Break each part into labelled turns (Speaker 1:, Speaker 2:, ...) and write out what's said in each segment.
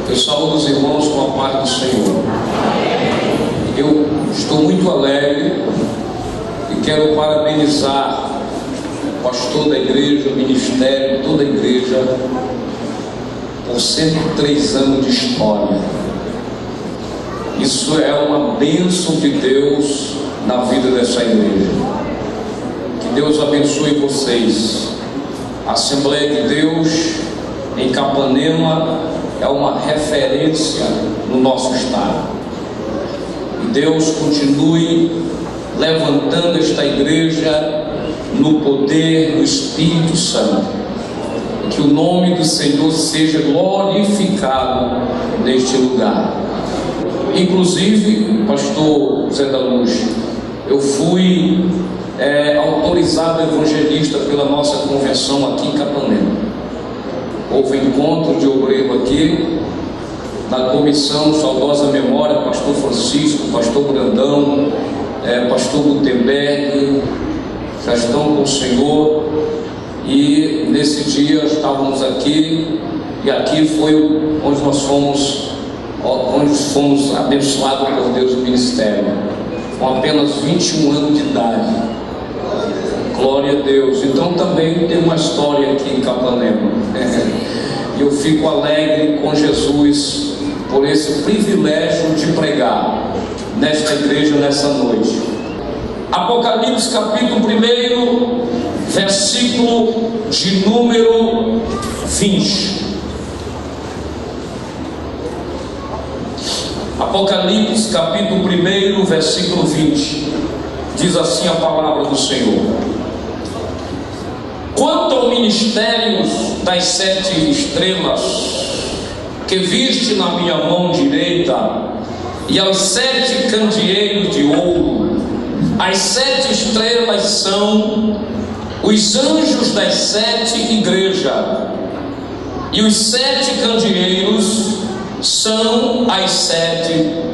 Speaker 1: Eu saúdo os irmãos com a paz do Senhor. Eu estou muito alegre e quero parabenizar o pastor da igreja, o ministério, toda a igreja, por 103 anos de história. Isso é uma bênção de Deus na vida dessa igreja. Que Deus abençoe vocês. A Assembleia de Deus em Capanema é uma referência no nosso estado. E Deus continue levantando esta igreja no poder do Espírito Santo. Que o nome do Senhor seja glorificado neste lugar. Inclusive, pastor Zé da Luz, eu fui autorizado evangelista pela nossa convenção aqui em Capanema. Houve encontro de obreiro aqui, na comissão, saudosa memória, pastor Francisco, pastor Brandão, pastor Gutenberg, já estão com o Senhor. E nesse dia estávamos aqui, e aqui foi onde nós fomos abençoados por Deus no ministério, com apenas 21 anos de idade. Glória a Deus. Então também tem uma história aqui em Capanema. E eu fico alegre com Jesus por esse privilégio de pregar nesta igreja nessa noite. Apocalipse capítulo 1, versículo de número 20. Apocalipse capítulo 1, versículo 20. Diz assim a palavra do Senhor: quanto ao ministério das 7 estrelas que viste na minha mão direita, e aos 7 candeeiros de ouro, as 7 estrelas são os anjos das 7 igrejas, e os 7 candeeiros são as 7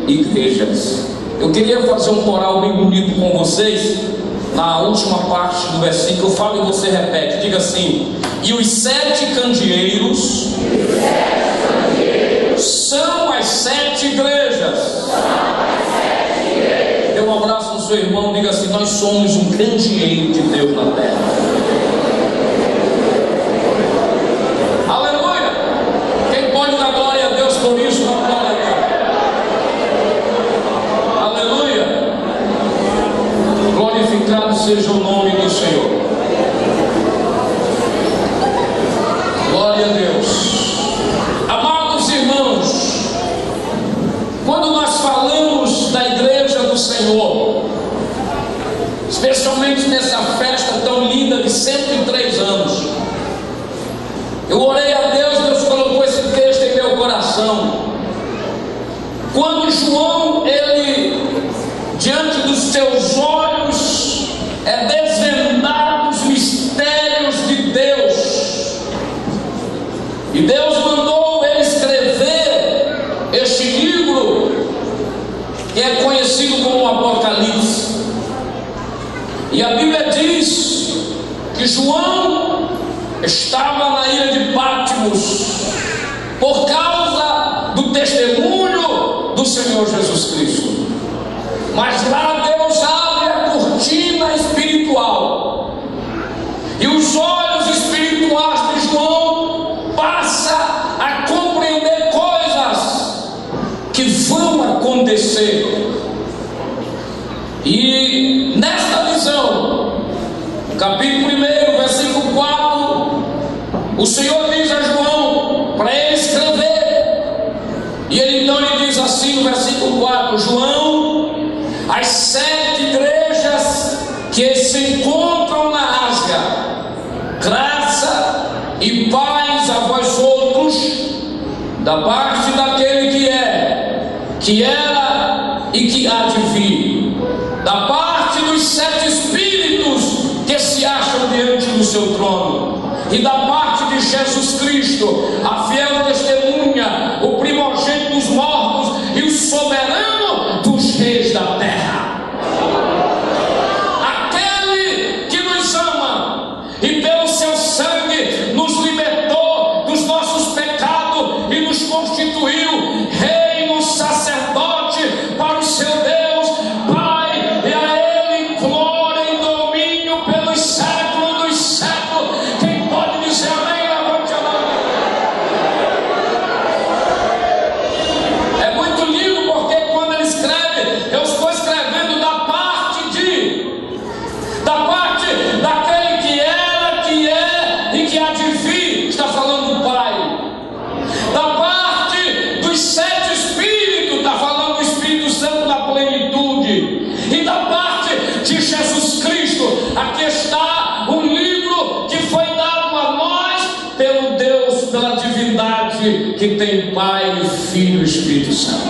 Speaker 1: igrejas. Eu queria fazer um coral bem bonito com vocês. Na última parte do versículo, eu falo e você repete, diga assim: e os 7 candeeiros são as 7 igrejas. Dê um abraço no seu irmão, diga assim: nós somos um candeeiro de Deus na terra. Aleluia! Quem pode dar glória a Deus por isso? Dá glória a Deus. Aleluia! Glorificado seja o nome do Senhor. Glória a Deus. Amados irmãos, quando nós falamos da igreja do Senhor, especialmente nessa festa tão linda de 103 anos, eu orei a Deus, Deus colocou esse texto em meu coração. Quando João, ele, diante dos seus olhos, desvendado os mistérios de Deus, e Deus mandou ele escrever este livro, que é conhecido como Apocalipse. E a Bíblia diz que João estava na ilha de Patmos por causa do testemunho do Senhor Jesus Cristo. Mas lá Deus abre a cortina espiritual, e os olhos espirituais de João passam a compreender coisas que vão acontecer. E nesta visão, capítulo 1, versículo 4, o Senhor diz a João para ele escrever. E ele então lhe diz assim no versículo 4: João, as 7 igrejas que se encontram na Ásia, graça e paz a vós outros, da parte daquele que é, que era e que há de vir, da parte dos 7 espíritos que se acham diante do seu trono, e da parte de Jesus Cristo, a fiel testemunha, o primogênito dos mortos e o soberano dos reis da terra, aquele que nos ama e pelo seu sangue nos libertou dos nossos pecados e nos nos constituiu reino, sacerdote para o seu Deus, Pai, e a Ele glória e domínio pelos séculos dos séculos. Quem pode dizer amém? Levante a mão. É muito lindo, porque quando ele escreve, eu estou escrevendo da parte daquele que era, que é e que há de vir. Está falando do Pai. Da parte dos sete Espíritos, está falando do Espírito Santo da plenitude. E da parte de Jesus Cristo, aqui está um livro que foi dado a nós pelo Deus, pela divindade que tem Pai, Filho e Espírito Santo.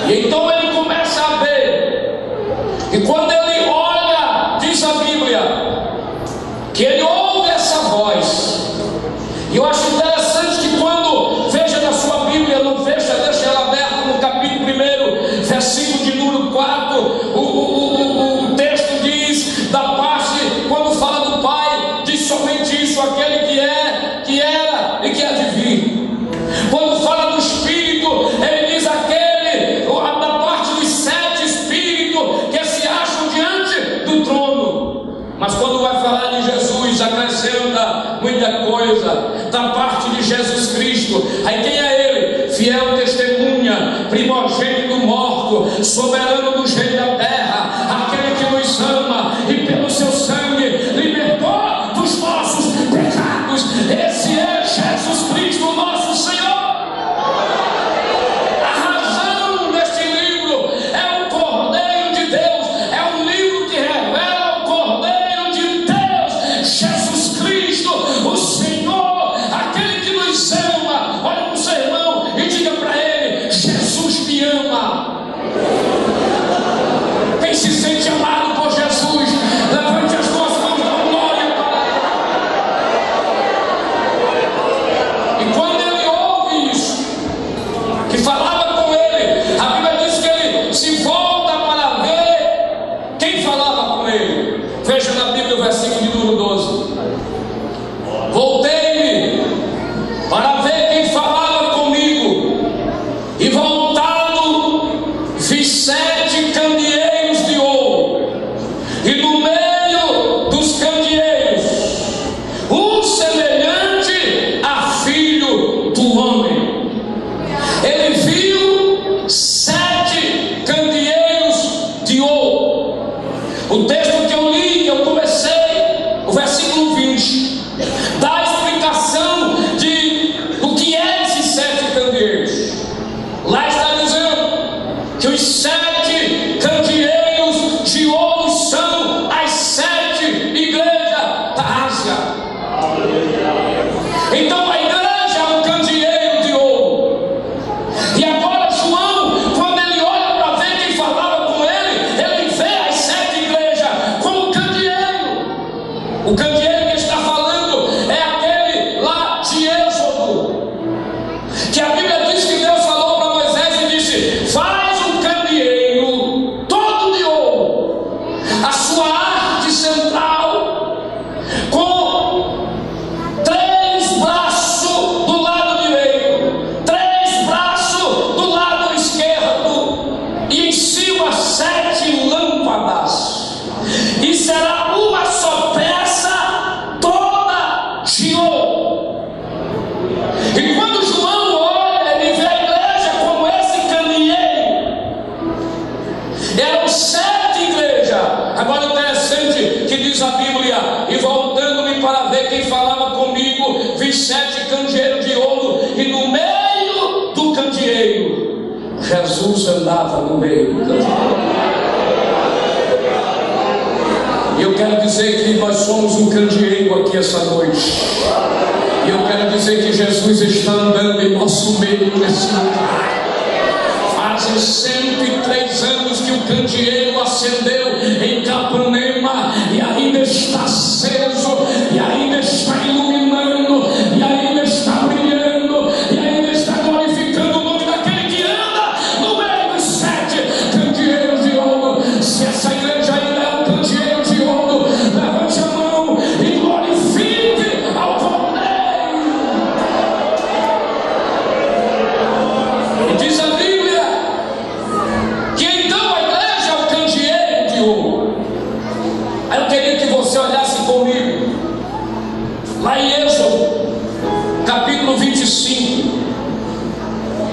Speaker 1: E então ele começa a ver, e quando ele olha, diz a Bíblia, que ele ouve essa voz. E eu acho interessante que quando, veja na sua Bíblia, não fecha, deixa ela aberta no capítulo 1, versículo de número 4, o texto diz, da parte, quando fala do Pai, diz somente isso, aquele que é, que era e que há de vir. Quando fala do Espírito, ele diz aquele, da parte dos sete Espíritos que se acham diante do trono. Mas quando vai falar de Jesus, acrescenta muita coisa. Da parte de Jesus Cristo, aí quem é ele? Fiel testemunha, primogênito do morto, soberano do reino da terra, aquele que nos ama e pelo seu sangue libertou dos nossos pecados. Esse é Jesus Cristo, nosso Senhor. A razão deste livro é o Cordeiro de Deus, é um livro que revela o Cordeiro de Deus, Jesus Cristo, o Senhor, aquele que nos ama. Olha para o seu irmão e diga para ele: Jesus me ama. Quem se sente amado por Jesus, levante as duas mãos, dá glória para ele. E quando ele ouve isso, que falava com ele, a Bíblia diz que ele se volta para ver quem falava com ele. Veja na Bíblia o versículo de número 12. Voltei-me para ver quem falava comigo, e voltado vi 7 candeeiros de ouro, e no meio dos candeeiros um semelhante a filho do homem. Ele viu 7 candeeiros de ouro. O texto que eu li, que eu comecei, o versículo 20, dá a explicação do que é esses 7 candeeiros. Lá está dizendo que os 7 candeeiros de ouro são as 7 igrejas da Ásia. Então a igreja é um candeeiro de ouro. E agora João, quando ele olha para ver quem falava com ele, ele vê as 7 igrejas como candeeiro. O candeeiro que está falando é aquele lá de Êxodo, que a Bíblia diz que Deus falou para Moisés e disse: faz um candeeiro todo de ouro, a sua haste central, com 3 braços do lado direito, 3 braços do lado esquerdo, e em cima 7 lâmpadas, e será uma só peça toda de ouro. E quando João olha, ele vê a igreja como esse candeeiro. Eram 7 igrejas. Agora interessante que diz a Bíblia: e voltando-me para ver quem falava comigo, vi 7 candeeiros de ouro, e no meio do candeeiro Jesus andava no meio do candeeiro. E eu quero dizer que nós somos um candeeiro aqui essa noite. E eu quero dizer que Jesus está andando em nosso meio nesse lugar. Fazem 103 anos que o candeeiro acendeu em Capanema, e ainda está aceso, e ainda está iluminando, e ainda está brilhando, e ainda está glorificando o nome daquele que anda no meio dos 7 candeeiros de ouro. Se essa igreja ainda é um candeeiro de ouro, levante a mão e glorifique ao Cordeiro. 25.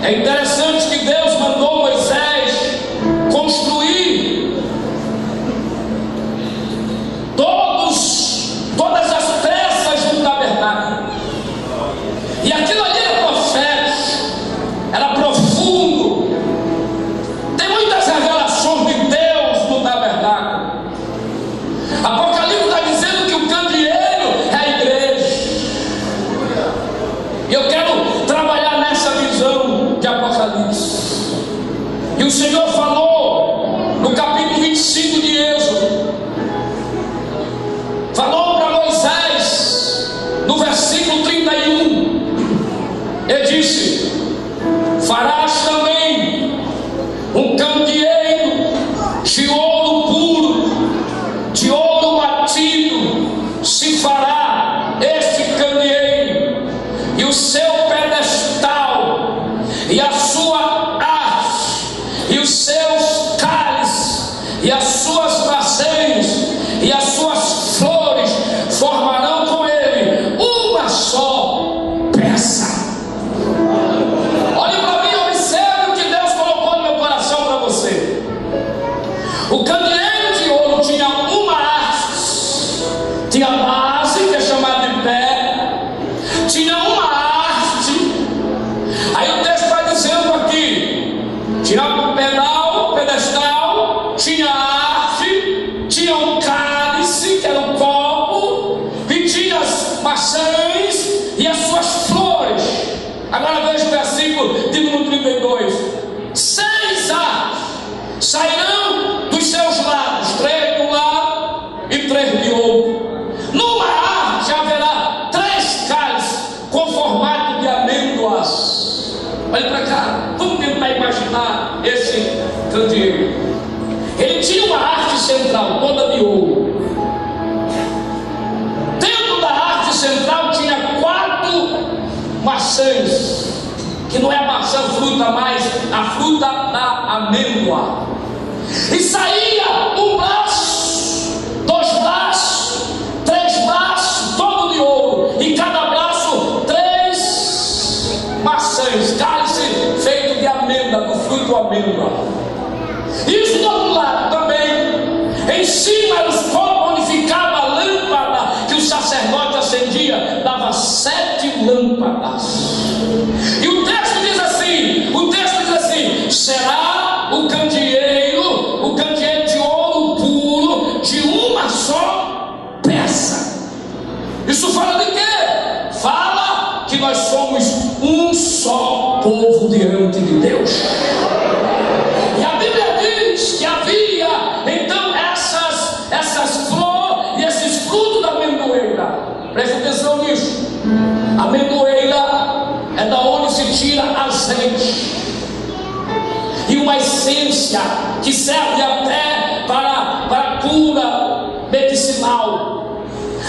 Speaker 1: É interessante que Deus mandou Moisés construir todas as peças do tabernáculo. E aquilo ali era profético, era profundo. Tem muitas revelações de Deus no tabernáculo. Apocalipse está dizendo que o candeeiro é a igreja. E eu quero trabalhar nessa visão de Apocalipse. E o Senhor falou no capítulo 25 de Êxodo, falou para Moisés no versículo 31. Ele disse: farás também um candeeiro de ouro puro, de ouro batido, se fará este candeeiro, e o seu pedestal, e a sua haste, e os seus cálices, e as suas bacias, e as suas flores formarão com ele uma só peça. Olhe para mim, observe o que Deus colocou no meu coração para você. O candeeiro de ouro tinha uma haste, tinha a base, que é chamada de pé, tinha uma haste. Aí o texto vai dizendo aqui: tinha um pedestal, tinha a haste, tinha um cálice, que era um copo, e tinha as maçãs e as suas flores. Agora veja o versículo de número 32. 6 hastes sairão dos seus lados, 3 de um lado e 3 de outro. Numa haste haverá 3 cálices com formato de amêndoas. Olha para cá, vamos tentar imaginar esse candeeiro. Ele tinha uma haste central toda de ouro. Dentro da haste central tinha 4 maçãs, que não é a maçã fruta, mas a fruta da amêndoa. E saía um braço, 2 braços, 3 braços, todo de ouro, e cada braço 3 maçãs, cálice feito de amêndoa, do fruto amêndoa. Isso do outro lado também. Em cima era os copos onde ficava a lâmpada que o sacerdote acendia, dava 7 lâmpadas. E o texto diz assim: será o candeeiro de ouro puro, de uma só peça. Isso fala de quê? Fala que nós somos um só povo diante de Deus. E a Bíblia diz que havia então essas flores e esses frutos da amendoeira. Preste atenção nisso. A amendoeira é da onde se tira azeite e uma essência que serve até para cura medicinal.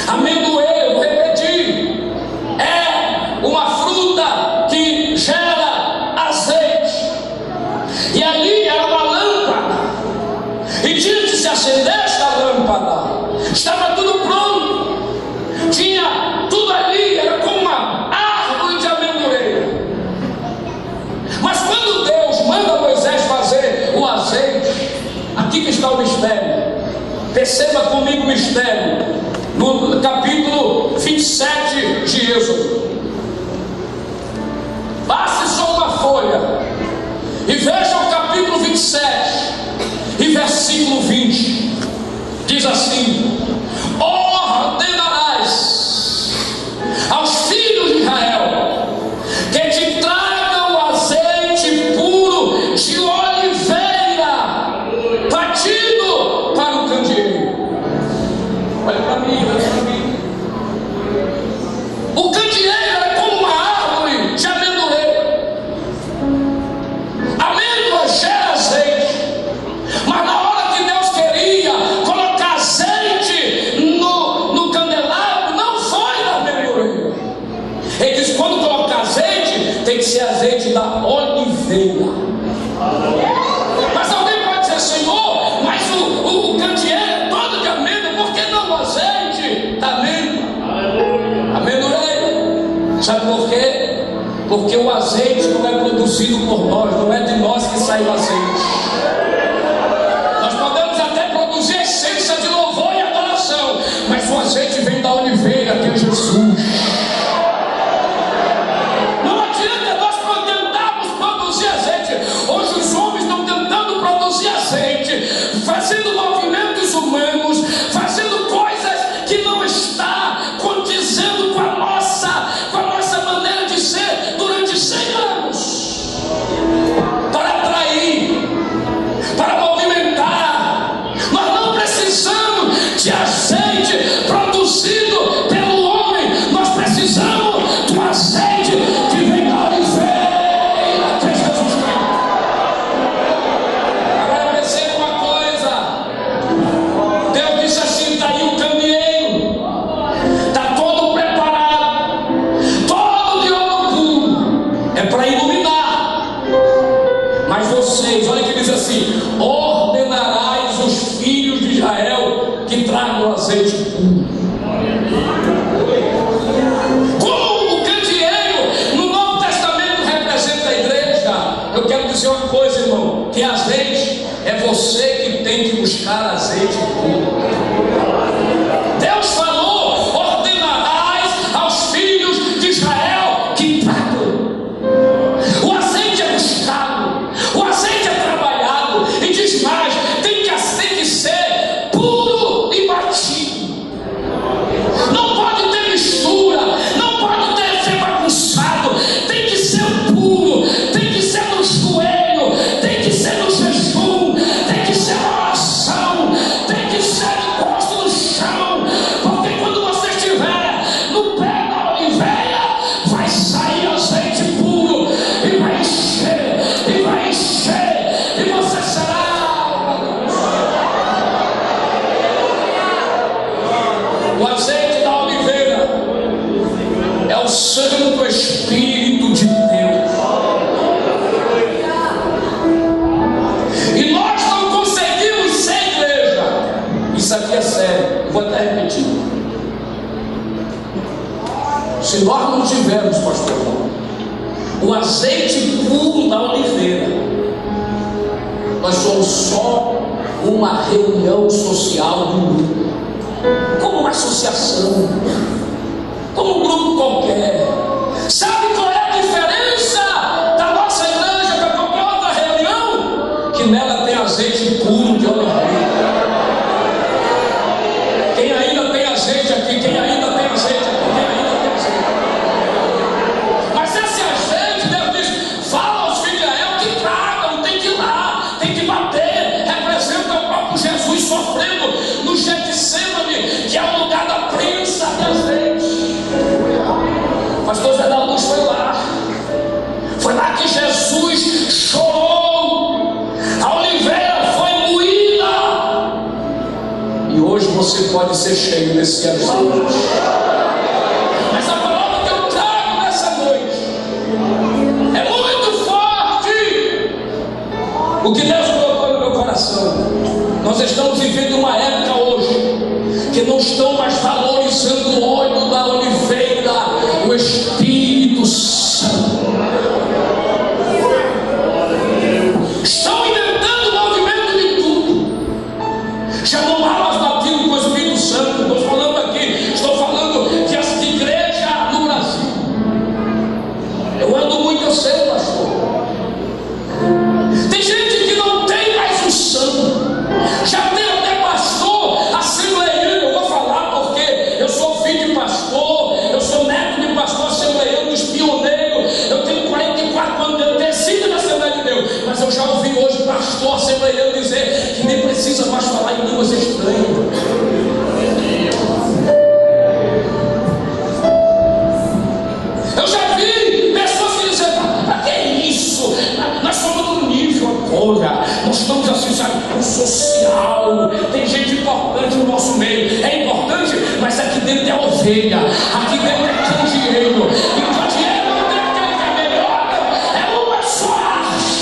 Speaker 1: Amendoeira, vou repetir, é uma fruta que gera azeite. E ali era uma lâmpada, e tinha que se acender esta lâmpada. Estava tudo pronto, tinha tudo ali, era como uma árvore de amendoeira. Mas quando Deus manda Moisés fazer o azeite, aqui que está o mistério. Perceba comigo o mistério no capítulo 27 de Êxodo. Passe só uma folha e veja o capítulo 27 e versículo 20. Diz assim: ordenarás aos filhos de Israel que te tragam o azeite puro de oliveira batido para o candeeiro. Olha para mim, olha para mim. O candeeiro é como uma árvore de amendoeira. Amêndoa gera azeite, mas na hora que Deus queria colocar azeite no candelabro, não foi da amendoeira. Ele diz: quando colocar azeite, tem que ser azeite da oliveira. Mas alguém pode dizer: Senhor, mas o candeeiro é todo de amêndoa, por que não o azeite da amêndoa? Amendoeira. Sabe por quê? Porque o azeite não é produzido por nós, não é de nós que sai o azeite. Nós podemos até produzir essência de louvor e adoração, mas o azeite vem da oliveira, que é Jesus. Não adianta nós tentarmos produzir azeite. Hoje os homens estão tentando produzir azeite, fazendo movimentos humanos, fazendo coisas que não está condizendo com a nossa maneira de ser durante 100 anos, para atrair, para movimentar. Nós não precisamos de azeite produzido pelo homem, nós precisamos do azeite que vem da oliveira, que é Jesus Cristo. Agora perceba uma coisa: Deus disse assim: está aí o candeeiro, está todo preparado, todo de ouro puro, é para iluminar. Mas vocês, olha que diz assim: ordenarás os filhos de Israel que tragam azeite puro. Como o candeeiro no Novo Testamento representa a igreja, eu quero dizer uma coisa, irmão: que azeite é você que tem que buscar azeite puro. Deus falou: ordenarás aos filhos de Israel que tragam. O azeite é buscado, o azeite é trabalhado, e diz mais: tem que ser puro e batido. Não pode ter mistura, não pode ser bagunçado, tem que ser puro, tem que ser no joelho, tem que ser no jejum, tem que ser na oração, tem que ser encosto no chão, porque quando você estiver no pé da oliveira, vai sair azeite puro e vai encher, e vai encher, e você será. O azeite da oliveira é o Santo Espírito de Deus. E nós não conseguimos ser igreja. Isso aqui é sério, vou até repetir. Se nós não tivermos, pastor João, o azeite puro da oliveira, nós somos só uma reunião social do mundo, como uma associação, como um grupo qualquer. Sabe qual é a diferença da nossa igreja para qualquer outra reunião? Que nela tem azeite puro de oliveira. Quem ainda tem azeite aqui? Quem ainda tem azeite aqui? Quem ainda tem azeite? Mas esse azeite, Deus diz: fala aos filhos de Israel que tragam, tem que ir lá, tem que bater. Representa o próprio Jesus sofrendo no Getsemane, que é o lugar da prensa de azeite. Pastor Zé da Luz foi lá que Jesus chorou, a oliveira foi moída, e hoje você pode ser cheio desse azeite. Mas a palavra que eu trago nessa noite é muito forte. O que Deus colocou no meu coração: nós estamos vivendo uma época hoje que não estão mais valorizando o óleo da oliveira, o Espírito Santo. Estão inventando movimento de tudo. Chamam alas batidas com o Espírito Santo. Estou falando de igreja no Brasil. Eu ando muito, eu sei, pastor. Tem gente que não tem mais o santo. Já tem até pastor assembleiano. Eu vou falar porque eu sou filho de pastor, eu sou neto de pastor assembleiano, dos pioneiros. Eu tenho 44 anos, eu desci na Assembleia de Deus, mas eu já ouvi hoje pastor assembleiano dizer que nem precisa mais falar em línguas estranhas. Eu já vi pessoas que dizem: para que isso? Nós somos no nível agora, nós estamos assim, sabe, no social. Tem gente importante no nosso meio. É importante, mas aqui dentro é ovelha, aqui dentro é candeeiro. E candeeiro não tem aquele que é melhor, é uma só arte,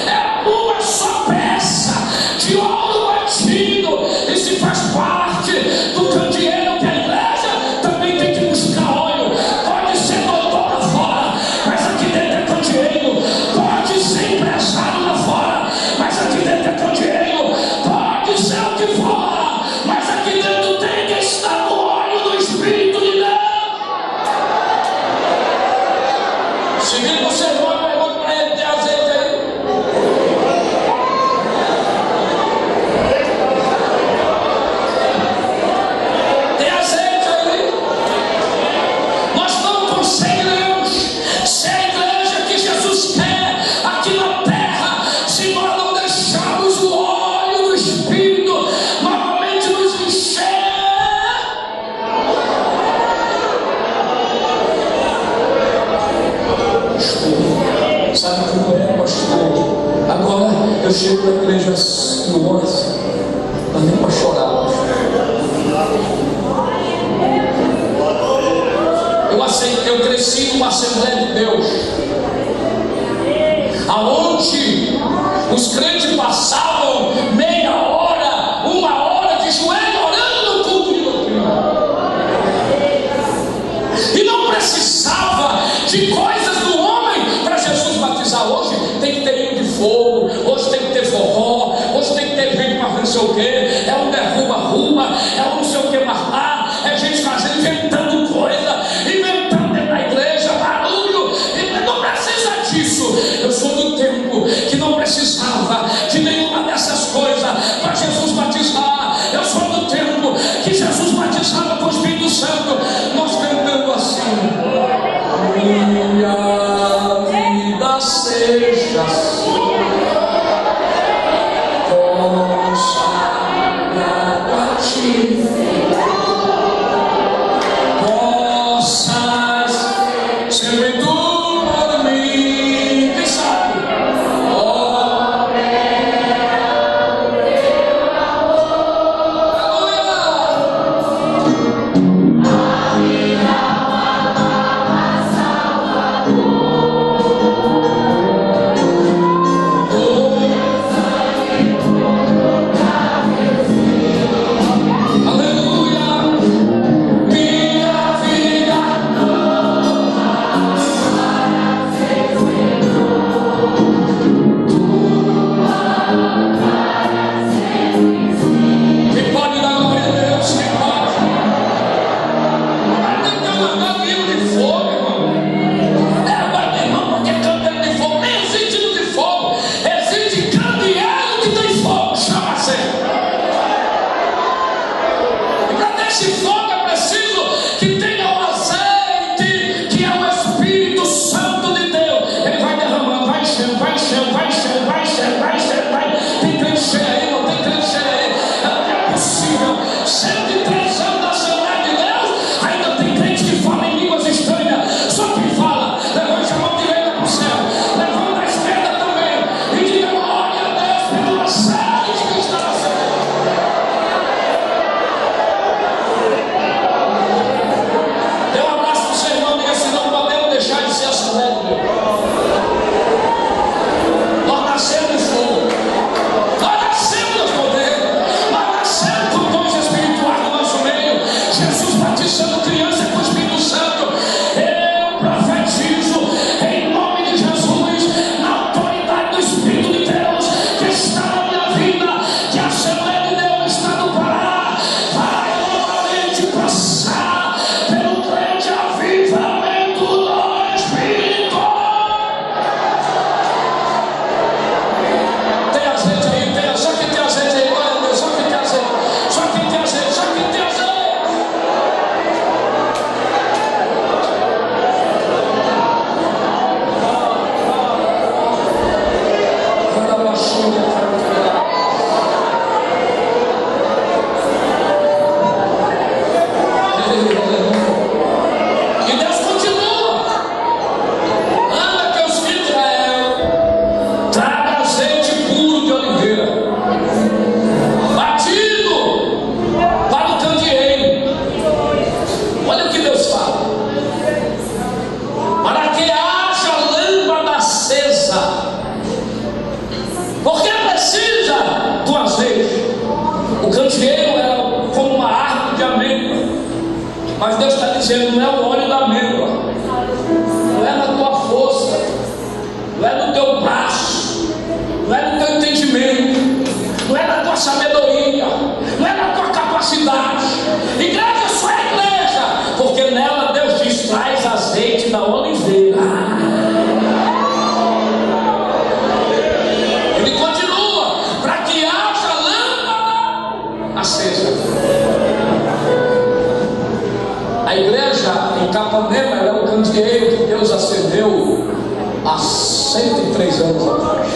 Speaker 1: é uma só peça de ouro batido. E se faz parte do candeeiro que a igreja também tem que buscar óleo. Pode ser doutora fora, mas a Seguindo você, irmão, pergunta para ele: tem azeite aí? Tem azeite aí? Nós não conseguiremos ser a igreja que Jesus quer aqui na terra se nós não deixarmos o óleo do Espírito novamente nos encher. Sabe como é, pastor? Agora eu chego na igreja no ônibus, mas nem para chorar, eu cresci numa Assembleia de Deus, aonde os crentes passavam meia hora, uma hora de joelho orando no culto de doutrina, e não precisava de coisas do homem para Jesus batizar. Hoje tem que ter hino de fogo, hoje tem que ter forró, hoje tem que ter gente para não sei o que, é um derruba-ruba, é um não sei o que marcar, é gente fazendo, inventando coisa, inventando dentro da igreja, barulho, e não precisa disso. Eu sou do tempo que não precisava de nenhuma dessas coisas para Jesus batizar. Eu sou do tempo que Jesus batizava com o Espírito Santo. Nós cantando assim: minha vida seja assim, consagrada a ti, possas sempre tu por mim. Quem sabe? Mas Deus está dizendo: não é o óleo da amêndoa, não é na tua força, não é no teu braço, não é no teu entendimento, não é na tua sabedoria, não é na tua capacidade. Igreja só é igreja porque nela Deus diz: traz azeite da oliveira. 103 anos atrás.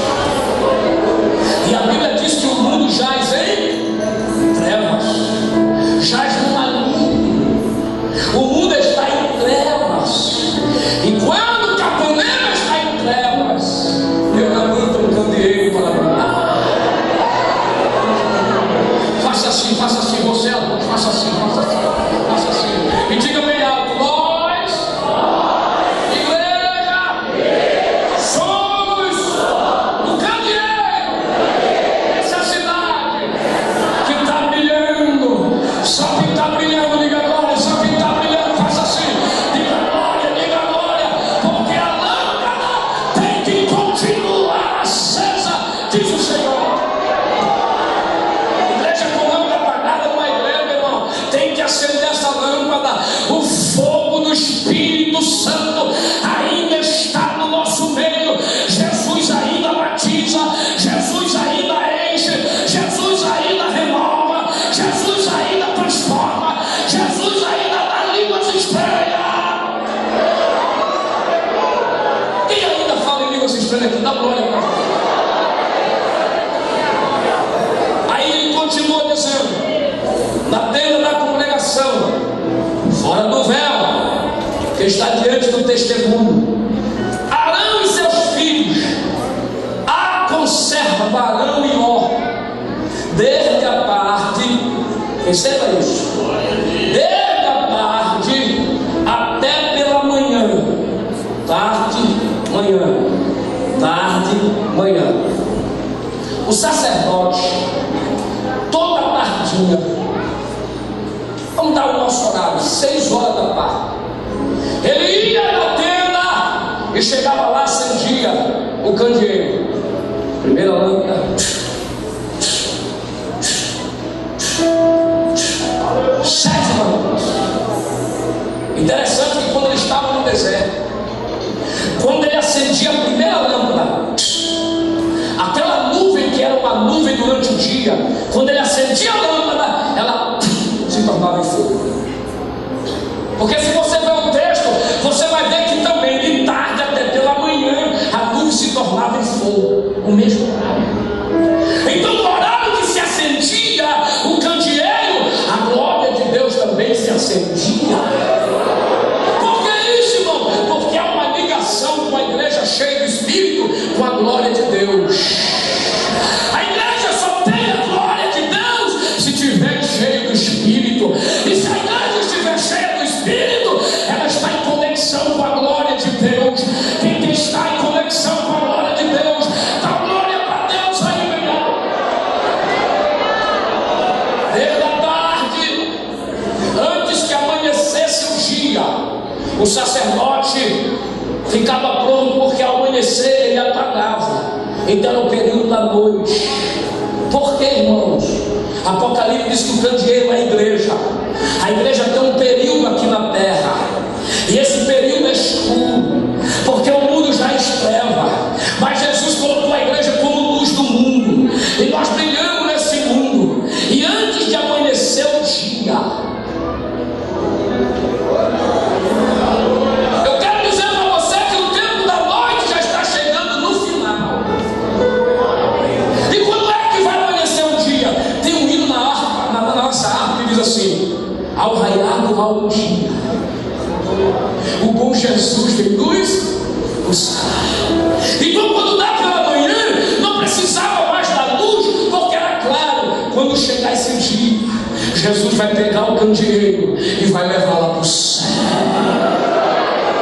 Speaker 1: E a Bíblia diz que o mundo jaz em trevas, jaz no maligno. O mundo está em trevas. E quando o Capanema está em trevas, eu levanto um candeeiro para brilhar. Faça assim, você faça assim, faça assim. E diga bem alto: nós, igreja, somos o candeeiro dessa cidade que está brilhando. Só que está brilhando, diga glória, só que está brilhando, faça assim, diga glória, porque a lâmpada tem que continuar acesa, diz o Senhor. Acender essa lâmpada. O fogo do Espírito Santo ainda está no nosso meio. Jesus ainda batiza, Jesus ainda enche, Jesus ainda renova, Jesus ainda transforma, Jesus ainda dá línguas estranhas. Quem ainda fala em línguas estranhas aqui? Dá glória para Deus. Aí ele continua dizendo: na tenda da congregação, fora do véu, que está diante do testemunho, Arão e seus filhos, a conserva Arão e Ó, desde a tarde, receba isso, desde a tarde até pela manhã, tarde, manhã. O sacerdote, toda a tardinha, vamos dar o nosso horário, 6 horas da tarde, ele ia na tenda e chegava lá, acendia o candeeiro. Primeira lâmpada, sétima lâmpada. Interessante que quando ele estava no deserto, quando ele acendia a primeira lâmpada, aquela nuvem que era uma nuvem durante o dia, quando ele acendia a lâmpada, ela se tornava em fogo. Porque se você ver o texto, você vai ver que também de tarde até pela manhã a nuvem se tornava em fogo, o mesmo horário. Então no horário que se acendia o candeeiro, a glória de Deus também se acendia. Por que isso, irmão? Porque há uma ligação com a igreja cheia do Espírito, com a glória de Deus. A igreja só tem a glória de Deus se estiver cheia do Espírito. E se a igreja estiver cheia do Espírito, ela está em conexão com a glória de Deus. Quem está em conexão com a glória de Deus, dá glória para Deus aí, meu irmão. Desde a tarde, antes que amanhecesse o dia, o sacerdote ficava pronto, porque ao amanhecer ele apagava. Então era o período da noite. Por que, irmãos? Apocalipse diz que o candeeiro é a igreja. A igreja tem um período aqui na terra, e esse período é escuro, porque o mundo já estreva. Mas Jesus colocou a igreja como luz do mundo, e nós brilhamos nesse mundo. E antes de amanhecer o dia, eu quero dizer para você que o tempo da noite já está chegando no final. E quando é que vai amanhecer o dia? Tem um hino na nossa árvore que diz assim: ao raiar do dia, o bom Jesus vem nos buscar. Então quando dá pela manhã, não precisava mais da luz, porque era claro. Quando chegar esse dia, Jesus vai pegar o candeeiro e vai levar lá para o céu.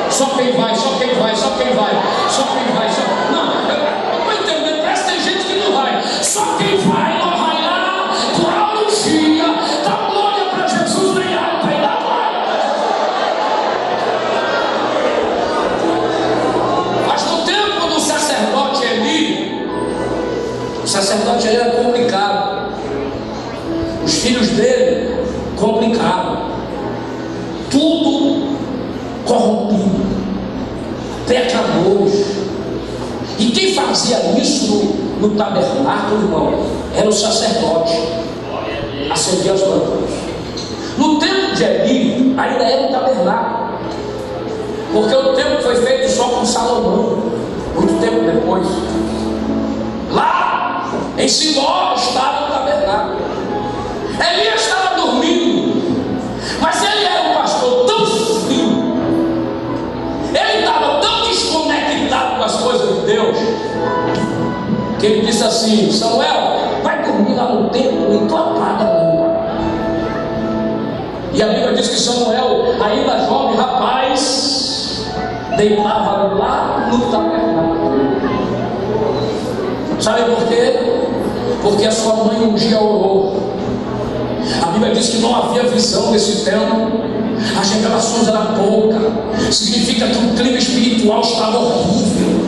Speaker 1: Só quem vai. Não, eu estou entendendo, parece que tem gente que não vai. Só quem vai no raiar, claro o dia, dá glória para Jesus, bem alto aí, dá glória. Mas no tempo do sacerdote Eli, o sacerdote Eli era complicado. Os filhos dele, complicado. Tudo corrompido, pecadores. E quem fazia isso no tabernáculo, irmão, era o sacerdote. Acendia as lâmpadas. No tempo de Eli, ainda era um tabernáculo, porque o templo foi feito só com Salomão, muito tempo depois. Em Siló estava o tabernáculo. Elias estava dormindo, mas ele era um pastor tão frio, ele estava tão desconectado com as coisas de Deus, que ele disse assim: Samuel, vai dormir lá no templo e tu apaga a lâmpada. E a Bíblia diz que Samuel, ainda jovem rapaz, deitava lá no tabernáculo. Sabe por quê? Porque a sua mãe um dia orou. A Bíblia diz que não havia visão nesse tempo, as revelações eram poucas. Significa que o clima espiritual estava horrível,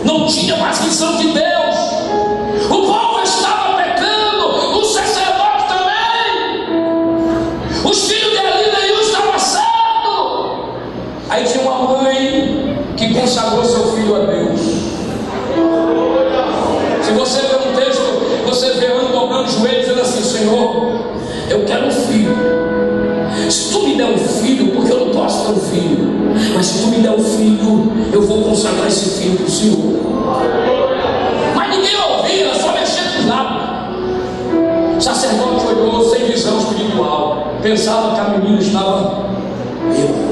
Speaker 1: não tinha mais visão de Deus. O povo estava pecando, os sacerdotes também, os filhos de Eli nenhum estavam certos. Aí tinha uma mãe que consagrou seu filho a Deus. Se você vê um texto, você vê ela dobrando os joelhos dizendo assim: Senhor, eu quero um filho. Se tu me der um filho, porque eu não posso ter um filho, mas se tu me der um filho, eu vou consagrar esse filho para o Senhor. Mas ninguém ouvia, só mexendo com nada. O sacerdote olhou sem visão espiritual, pensava que a menina estava bêbada.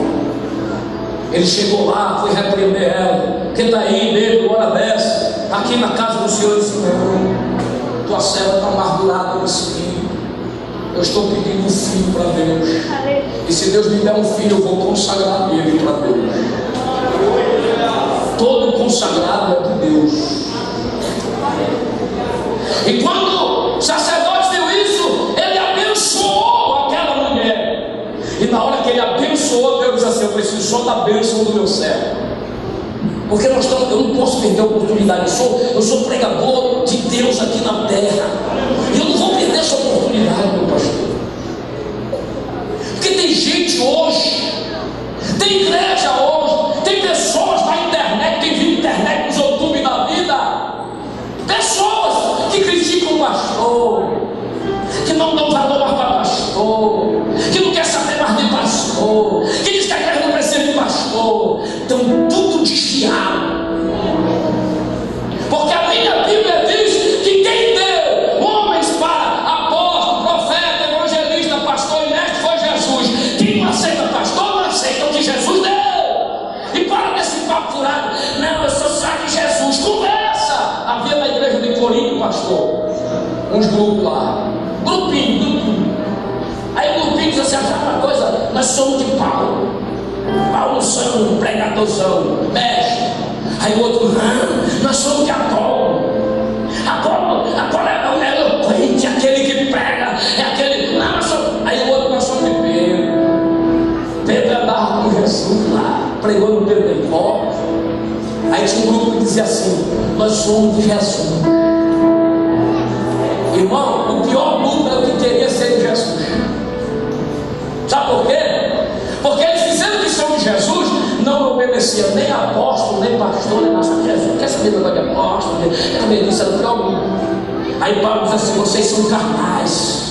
Speaker 1: Ele chegou lá, foi repreender ela: quem está aí bêbado, hora dessa, aqui na casa do Senhor? Disse: não, tua serva está amargurada nesse filho. Eu estou pedindo um filho para Deus, e se Deus me der um filho, eu vou consagrar ele para Deus. Todo consagrado é de Deus. E quando o sacerdote viu isso, ele abençoou aquela mulher. E na hora que ele abençoou, Deus disse assim: eu preciso só da bênção do meu servo. Porque eu não posso perder a oportunidade. Eu sou pregador de Deus aqui na terra, e eu não vou perder essa oportunidade, meu pastor. Porque tem gente hoje, tem igreja hoje, tem pessoas na internet, tem vídeo internet nos YouTube da vida, pessoas que criticam o pastor, que não dão valor mais para pastor, que não quer saber mais de pastor, que diz que a igreja não precisa de pastor. Estão tudo desviado. Porque a minha Bíblia diz que quem deu homens para apóstolo, profeta, evangelista, pastor e mestre foi Jesus. Quem não aceita pastor, não aceita o que Jesus deu. E para desse papo furado: não, eu sou só de Jesus. Conversa. Havia na igreja de Corinto, pastor, uns grupos lá, grupinho. Aí o grupinho diz assim: uma coisa, nós somos de Paulo. Paulo são pregadorzão, mestre. Aí o outro: nós somos de Apolo. Apolo é eloquente, aquele que prega, é aquele. Não, nós somos... Aí o outro: nós somos de Pedro. Pedro andava com Jesus lá, pregou no Pentecostes. Aí tinha um grupo que dizia assim: nós somos de Jesus. Irmão, o pior grupo é o que queria ser de Jesus. Sabe por quê? Porque eles dizendo que são de Jesus, não obedeciam nem apóstolo, nem pastor, nem nada. Jesus quer saber do de apóstolo, quer saber disso, era o pior grupo. Aí Paulo diz assim: vocês são carnais.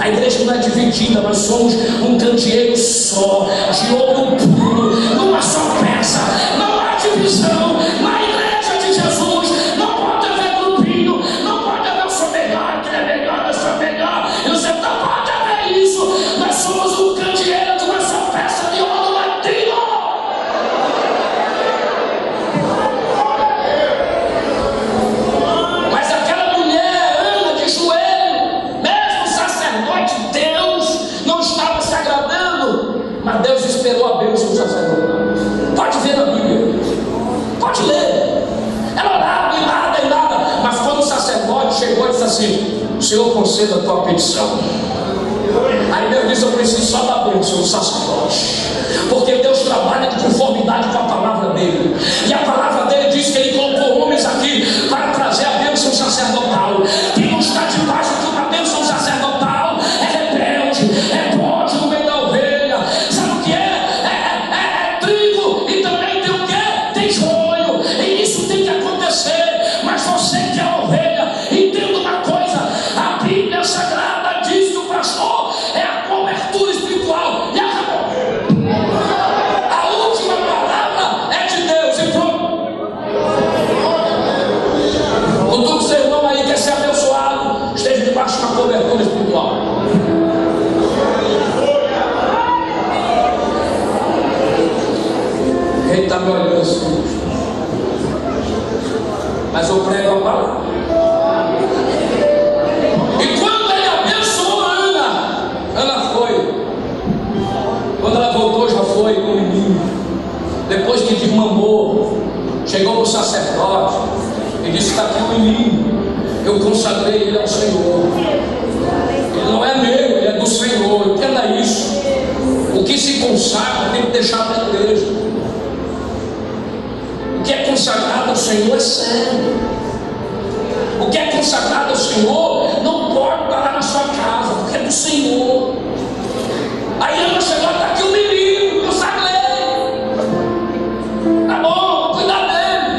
Speaker 1: A igreja não é dividida, nós somos um candeeiro só, de ouro puro, numa só peça. Não há divisão na igreja de Jesus. Não pode haver grupinho, não pode haver: eu sou melhor, que é melhor, eu sou melhor. E você não pode haver isso. Nós somos um candeeiro de uma só peça de ouro latino. Mas aquela mulher anda de joelho, mesmo o sacerdote, Deus não estava se agradando, mas Deus esperou a bênção do sacerdote. Pode ver na Bíblia, pode ler. Ela orava e nada, mas quando o sacerdote chegou e disse assim: Senhor, conceda a tua petição. Aí Deus disse: eu preciso só da bênção do sacerdote, porque Deus trabalha de conformidade com a palavra dele, e a palavra dele diz que ele colocou homens aqui para trazer a bênção sacerdotal. Quem não está debaixo de uma bênção sacerdotal é rebelde, é bode no meio da ovelha. Sabe o que é? É trigo, e também tem o que? Tem joio, e isso tem que acontecer. Mas você que é ovelha, entenda uma coisa: a Bíblia Sagrada diz que o pastor é a cobertura espiritual, e acabou. A mas eu prego a palavra. E quando ele abençoou Ana foi. Quando ela voltou, já foi com o menino. Depois que desmamou, chegou para o sacerdote e disse: está aqui o menino, eu consagrei ele ao Senhor. Ele não é meu, ele é do Senhor. Entenda isso. O que se consagra tem que deixar para a igreja. O que é consagrado ao Senhor é sério. O que é consagrado ao Senhor não pode parar na sua casa, porque é do Senhor. Aí Ana chegou: está aqui o menino, consagrei. Tá bom, vou cuidar dele.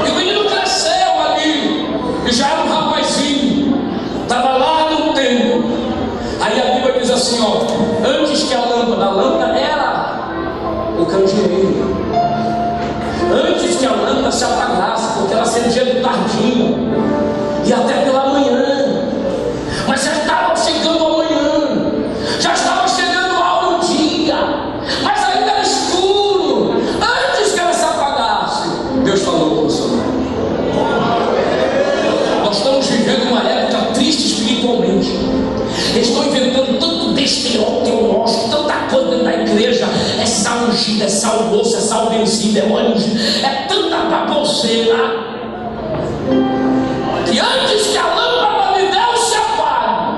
Speaker 1: E o menino cresceu ali, e já era um rapazinho, estava lá no templo. Aí a Bíblia diz assim: ó, antes que a lâmpada era o candeeiro, antes que a lâmpada se apagasse, porque ela acendia de tardinho e até pela manhã, mas já estava chegando a manhã, já estava chegando ao dia, mas ainda era escuro. Antes que ela se apagasse, Deus falou com o Senhor. Nós estamos vivendo uma época triste espiritualmente. Eles estão inventando tanto besteirol teológico, tanta coisa dentro da igreja. É sal ungido, é sal doce, é sal vencido, é óleo ungido, é tanta baboseira. E antes que a lâmpada de Deus se apague,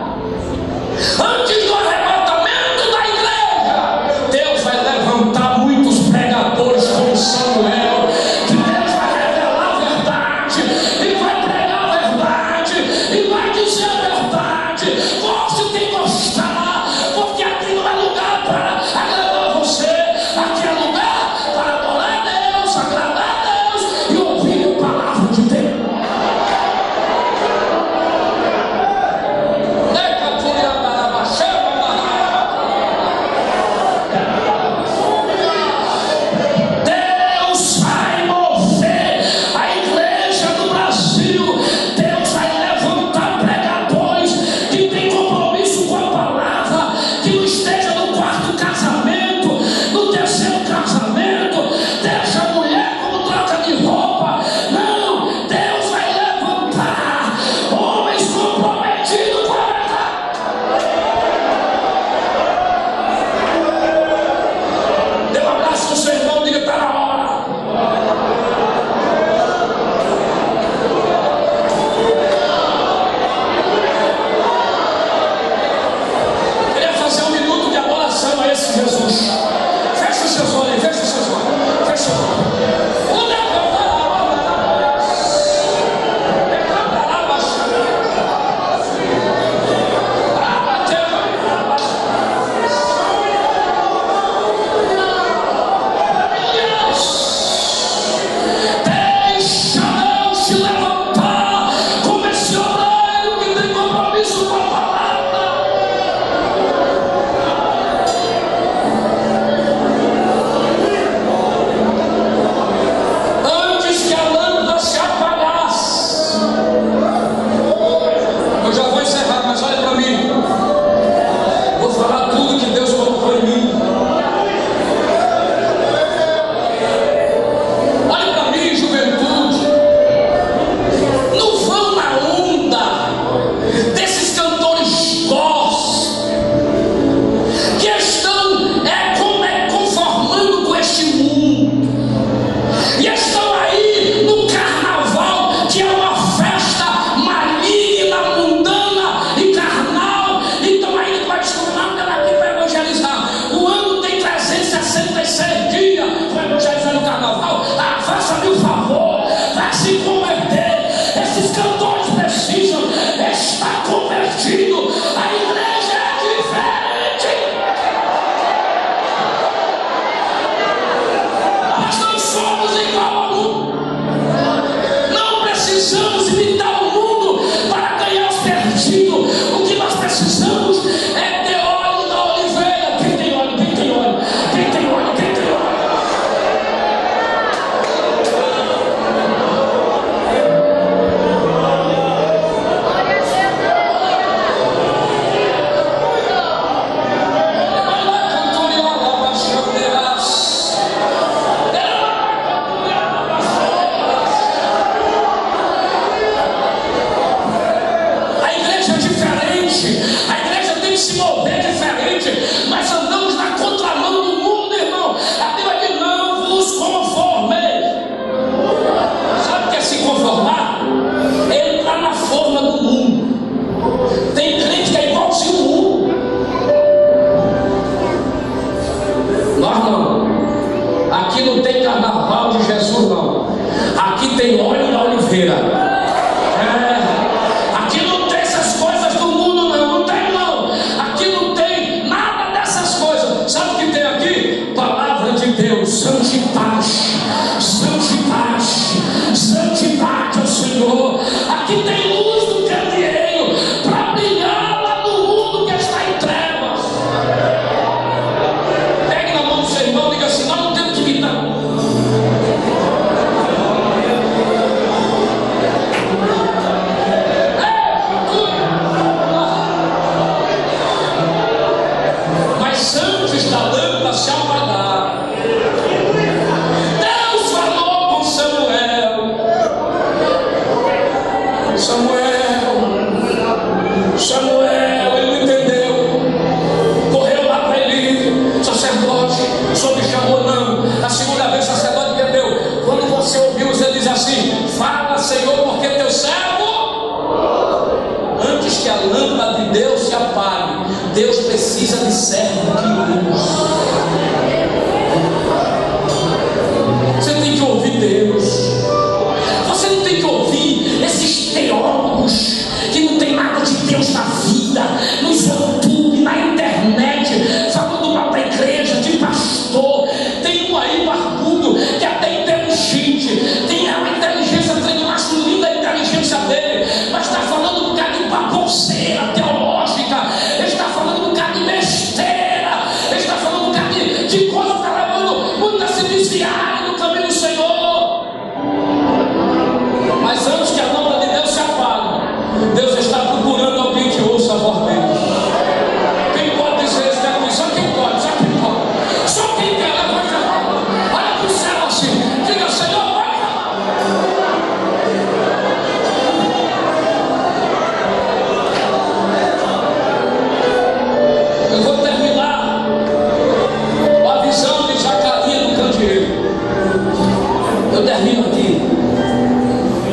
Speaker 1: antes do arrebatamento da igreja, Deus vai levantar muitos pregadores como Samuel, que Deus vai revelar a verdade, e vai pregar a verdade, e vai dizer a verdade. Goste quem gostar, porque aqui não é lugar para agradar você, aqui é lugar para adorar a Deus, agradar a Deus e ouvir a palavra. Nós não. Aqui não tem carnaval de Jesus, não. Aqui tem óleo da oliveira. Aqui não tem essas coisas do mundo, não. Não tem, não. Aqui não tem nada dessas coisas. Sabe o que tem aqui? Palavra de Deus, santidade, santidade, santidade ao Senhor. Aqui tem luz do candeeiro para brilhar lá no mundo que está em trevas. Pegue na mão do seu irmão e diga assim: nós não temos que imitar. Mas antes da lâmpada se apagar, Deus falou com Samuel. Samuel, ele não entendeu. Correu lá para ele, sacerdote, o senhor me chamou, não. A segunda vez o sacerdote entendeu. Quando você ouviu, você diz assim: fala, Senhor, porque teu servo. Antes que a lâmpada de Deus se apague, Deus precisa de servo que usa. Você tem que ouvir Deus. Você não tem que ouvir esses teólogos que não tem nada de Deus na vida, no YouTube, na internet, falando mal da igreja, de pastor. Tem um aí barbudo que até inteligente, tem uma inteligência, tem uma linda inteligência dele, mas está falando um bocado de baboseira teológica, ele está falando um bocado de besteira, ele está falando um bocado de coisa que está levando muito a se desviar do caminho do Senhor. Mas antes que a lâmpada de Deus se apague, Deus está procurando alguém que ouça a voz dele. Quem pode dizer isso daqui? Só quem pode, só quem pode. Só quem quer, levanta a mão. Olha para o céu assim. Diga: Senhor, vai. Eu vou terminar com a visão de Zacarias do candeeiro. Eu termino aqui.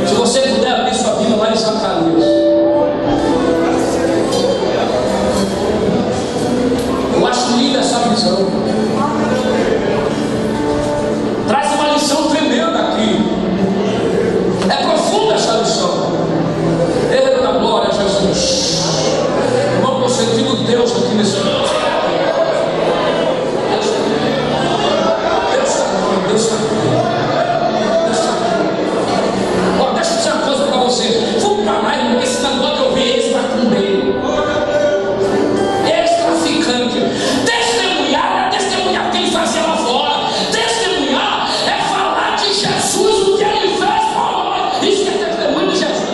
Speaker 1: Se você puder abrir sua Bíblia lá em Zacarias. Eu acho linda essa visão. Traz uma lição tremenda aqui. É profunda essa lição. Eita glória a Jesus. Vamos pro sentido de Deus aqui nesse momento. Deus está aqui. Deixa eu dizer uma coisa para você. Vamos para lá, porque esse negócio de ouvir esse para comer. Ex-traficante. Testemunhar é testemunhar o que ele fazia lá fora. Testemunhar é falar de Jesus, o que ele fez por nós. Isso que é testemunho de Jesus.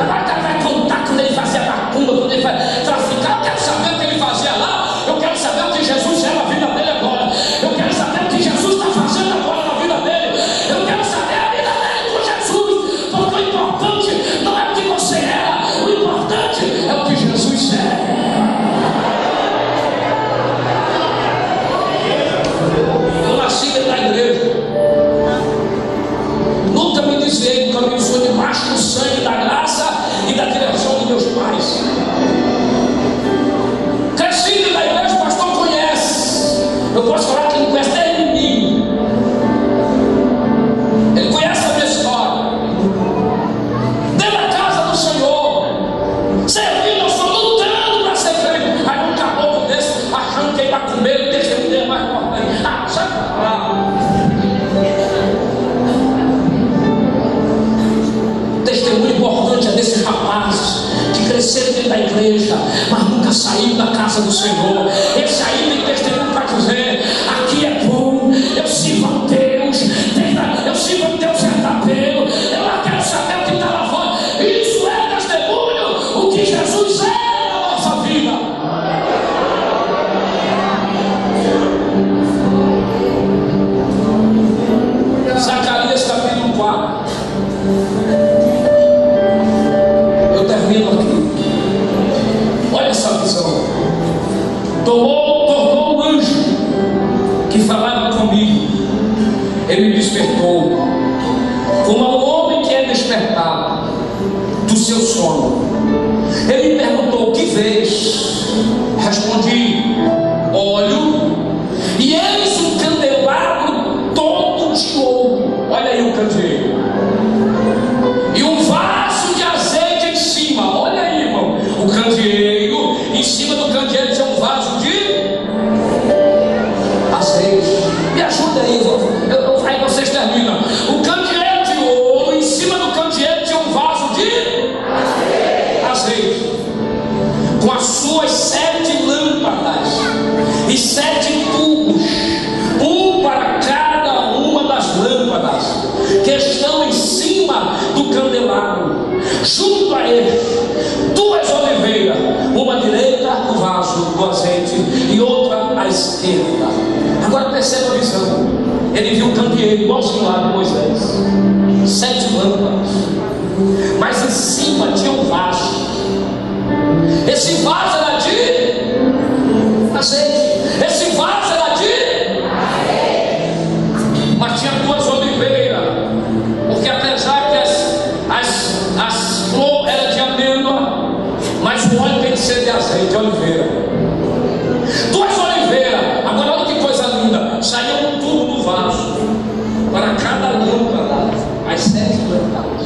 Speaker 1: Agora o cara vai contar quando ele fazia macumba, quando ele fazia traficar. Eu quero saber o que ele fazia lá. Eu quero saber o que Jesus é na vida dele agora. Eu quero saber o que Jesus está fazendo agora na vida dele. Eu quero saber a vida dele com Jesus. Porque o importante não é o que você era. O importante é o que Jesus é. Eu nasci dentro da igreja. Nunca me desviei do caminho, sou debaixo do sangue, da graça e da direção de meus pais. Cresci dentro da igreja, o pastor conhece. Eu posso falar que ele conhece até inimigo. Ele conhece a minha história. Dentro da casa do Senhor, servindo, eu estou lutando para ser crente. Aí um caboclo desse, achando que ele vai comer, o testemunho dele é mais importante. Ah, sai pra lá. O testemunho importante é desses rapazes que cresceram dentro da igreja, mas nunca saíram da casa do Senhor. Esse aí tem testemunho para dizer: aqui é bom, eu sirvo a Deus, eu sirvo a Deus verdadeiro, eu não quero saber o que está lá fora. Isso é testemunho, o que Jesus é na nossa vida. Zacarias capítulo 4. Eu termino aqui. Olha essa visão. Tornou o anjo que falava comigo. Ele me despertou, como ao homem que é despertado do seu sono. Ele me perguntou: o que vês? Respondi: ó e 7 tubos, um para cada uma das lâmpadas que estão em cima do candelabro. Junto a ele 2 oliveiras, uma à direita do vaso do azeite e outra à esquerda. Agora perceba a visão. Ele viu o candeeiro igualzinho lá de Moisés, 7 lâmpadas, mas em cima tinha um vaso. Esse vaso era de azeite. Esse vaso era de azeite. Mas tinha 2 oliveiras, porque apesar que as flores eram de amêndoa, mas o óleo tem que ser de azeite, de oliveira. 2 oliveiras. Agora olha que coisa linda. Saiu um tubo do vaso para cada lâmpada, as 7 lâmpadas.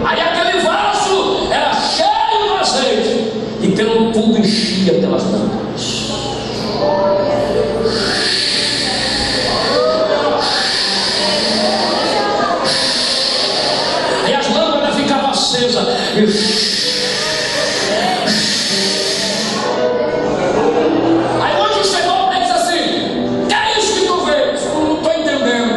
Speaker 1: Aí aquele vaso era cheio de azeite e pelo tubo enchia aquelas lâmpadas. Aí as lâmpadas ficavam acesas. Aí o anjo chegou e disse assim: que é isso que tu vês? Não estou entendendo.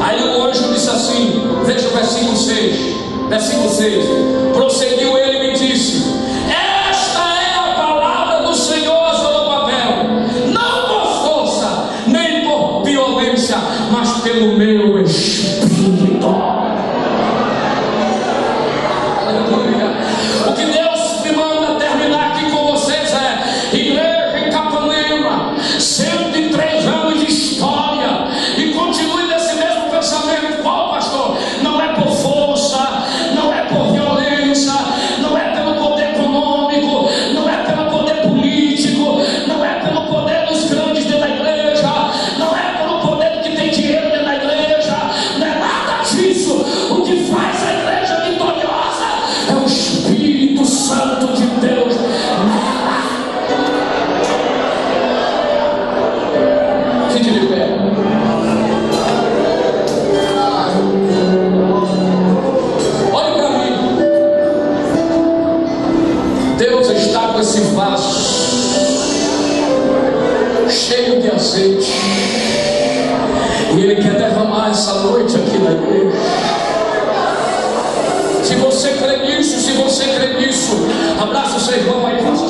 Speaker 1: Aí o anjo disse assim, veja o versículo 6. Versículo 6. Prosseguiu ele e me disse: esta é a palavra do Senhor, Zorobabel, não por força nem por violência, mas pelo meu Espírito. Aleluia. O que Deus me manda terminar aqui com vocês é: igreja em Capanema, 103 anos de história, e continue nesse mesmo pensamento. Qual, pastor? Não é por força, não é por violência, não é pelo poder econômico, não é pelo poder político, não é pelo poder dos grandes dentro da igreja, não é pelo poder que tem dinheiro dentro da igreja, não é nada disso. O que faz a igreja vitoriosa é o Espírito Santo de Deus nela. Fique de pé. Olhe para mim. Deus está com esse vaso cheio de azeite e Ele quer derramar essa noite aqui na igreja. Se você crê nisso, abraça o seu irmão aí, faça